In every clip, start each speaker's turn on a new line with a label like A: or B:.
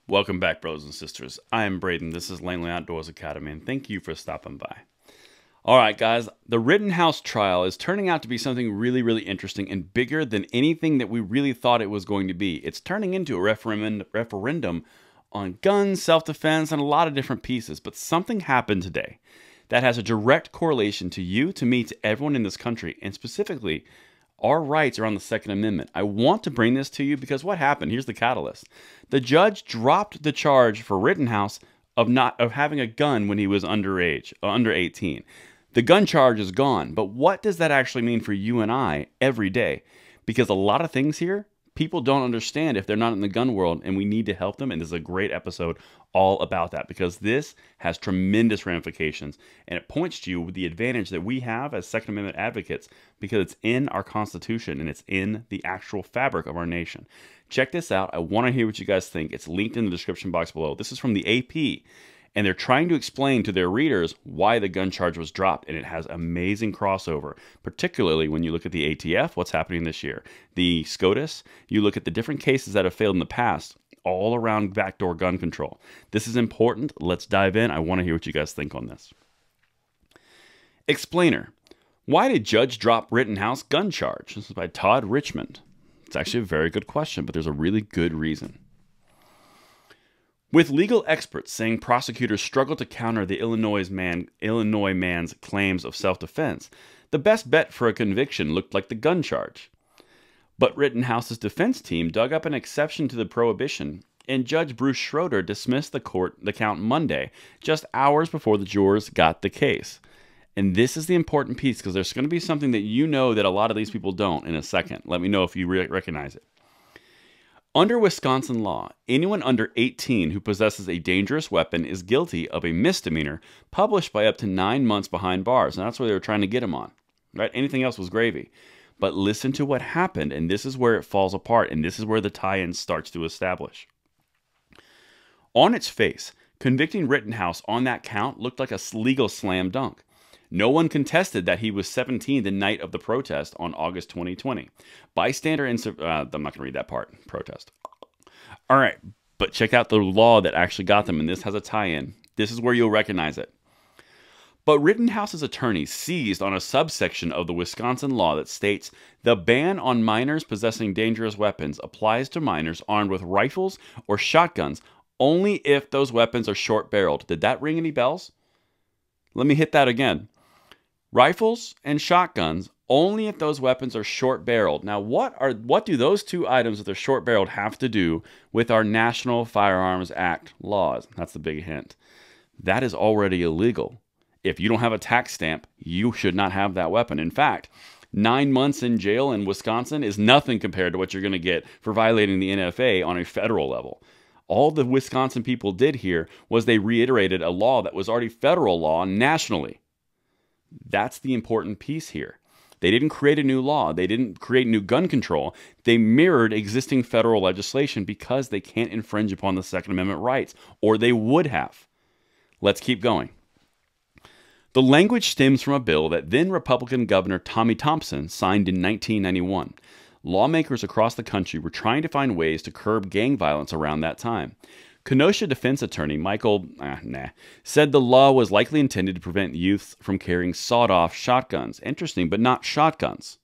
A: Welcome back, brothers and sisters. I am Braden. This is Langley Outdoors Academy, and thank you for stopping by. All right, guys, the Rittenhouse trial is turning out to be something really, really interesting and bigger than anything that we really thought it was going to be. It's turning into a referendum on guns, self-defense, and a lot of different pieces. But something happened today that has a direct correlation to you, to me, to everyone in this country, and specifically our rights around the Second Amendment. I want to bring this to you because what happened? Here's the catalyst. The judge dropped the charge for Rittenhouse of having a gun when he was under 18. The gun charge is gone, but what does that actually mean for you and I every day? Because a lot of things here, people don't understand if they're not in the gun world, and we need to help them, and this is a great episode all about that, because this has tremendous ramifications, and it points to you with the advantage that we have as Second Amendment advocates, because it's in our Constitution, and it's in the actual fabric of our nation. Check this out. I want to hear what you guys think. It's linked in the description box below. This is from the AP. And they're trying to explain to their readers why the gun charge was dropped. And it has amazing crossover, particularly when you look at the ATF, what's happening this year. The SCOTUS, you look at the different cases that have failed in the past, all around backdoor gun control. This is important. Let's dive in. I want to hear what you guys think on this. Explainer. Why did Judge drop Rittenhouse gun charge? This is by Todd Richmond. It's actually a very good question, but there's a really good reason. With legal experts saying prosecutors struggle to counter the Illinois man's claims of self-defense, the best bet for a conviction looked like the gun charge. But Rittenhouse's defense team dug up an exception to the prohibition, and Judge Bruce Schroeder dismissed the count Monday, just hours before the jurors got the case. And this is the important piece, because there's going to be something that you know that a lot of these people don't in a second. Let me know if you recognize it. Under Wisconsin law, anyone under 18 who possesses a dangerous weapon is guilty of a misdemeanor published by up to 9 months behind bars. And that's what they were trying to get him on. Right? Anything else was gravy. But listen to what happened, and this is where it falls apart, and this is where the tie-in starts to establish. On its face, convicting Rittenhouse on that count looked like a legal slam dunk. No one contested that he was 17 the night of the protest on August 2020. Bystander I'm not going to read that part. Protest. All right, but check out the law that actually got them, and this has a tie-in. This is where you'll recognize it. But Rittenhouse's attorney seized on a subsection of the Wisconsin law that states the ban on minors possessing dangerous weapons applies to minors armed with rifles or shotguns only if those weapons are short-barreled. Did that ring any bells? Let me hit that again. Rifles and shotguns only if those weapons are short-barreled. Now, what do those two items that are short-barreled have to do with our National Firearms Act laws? That's the big hint. That is already illegal. If you don't have a tax stamp, you should not have that weapon. In fact, 9 months in jail in Wisconsin is nothing compared to what you're going to get for violating the NFA on a federal level. All the Wisconsin people did here was they reiterated a law that was already federal law nationally. That's the important piece here. They didn't create a new law. They didn't create new gun control. They mirrored existing federal legislation because they can't infringe upon the Second Amendment rights, or they would have. Let's keep going. The language stems from a bill that then Republican Governor Tommy Thompson signed in 1991. Lawmakers across the country were trying to find ways to curb gang violence around that time. Kenosha defense attorney Michael said the law was likely intended to prevent youths from carrying sawed-off shotguns. Interesting, but not shotguns.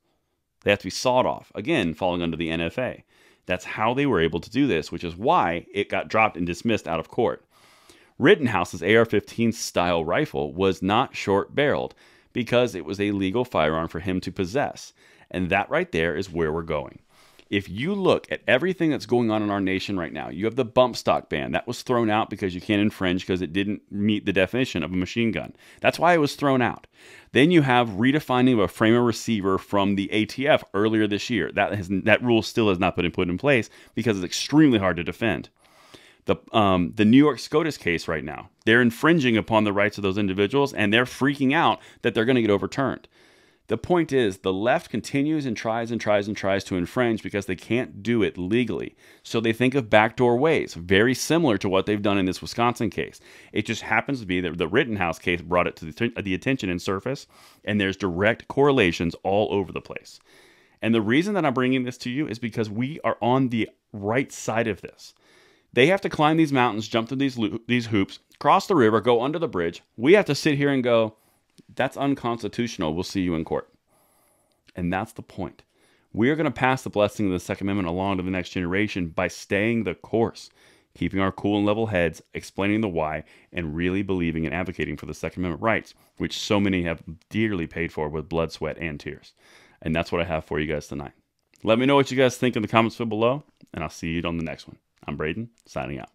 A: They have to be sawed off, again, falling under the NFA. That's how they were able to do this, which is why it got dropped and dismissed out of court. Rittenhouse's AR-15 style rifle was not short-barreled because it was a legal firearm for him to possess. And that right there is where we're going. If you look at everything that's going on in our nation right now, you have the bump stock ban. That was thrown out because you can't infringe because it didn't meet the definition of a machine gun. That's why it was thrown out. Then you have redefining of a framer receiver from the ATF earlier this year. That rule still has not been put in place because it's extremely hard to defend. The New York SCOTUS case right now, they're infringing upon the rights of those individuals, and they're freaking out that they're going to get overturned. The point is, the left continues and tries to infringe because they can't do it legally. So they think of backdoor ways, very similar to what they've done in this Wisconsin case. It just happens to be that the Rittenhouse case brought it to the attention and surface, and there's direct correlations all over the place. And the reason that I'm bringing this to you is because we are on the right side of this. They have to climb these mountains, jump through these hoops, cross the river, go under the bridge. We have to sit here and go, that's unconstitutional. We'll see you in court. And that's the point. We are going to pass the blessing of the Second Amendment along to the next generation by staying the course, keeping our cool and level heads, explaining the why, and really believing and advocating for the Second Amendment rights, which so many have dearly paid for with blood, sweat, and tears. And that's what I have for you guys tonight. Let me know what you guys think in the comments below, and I'll see you on the next one. I'm Braden, signing out.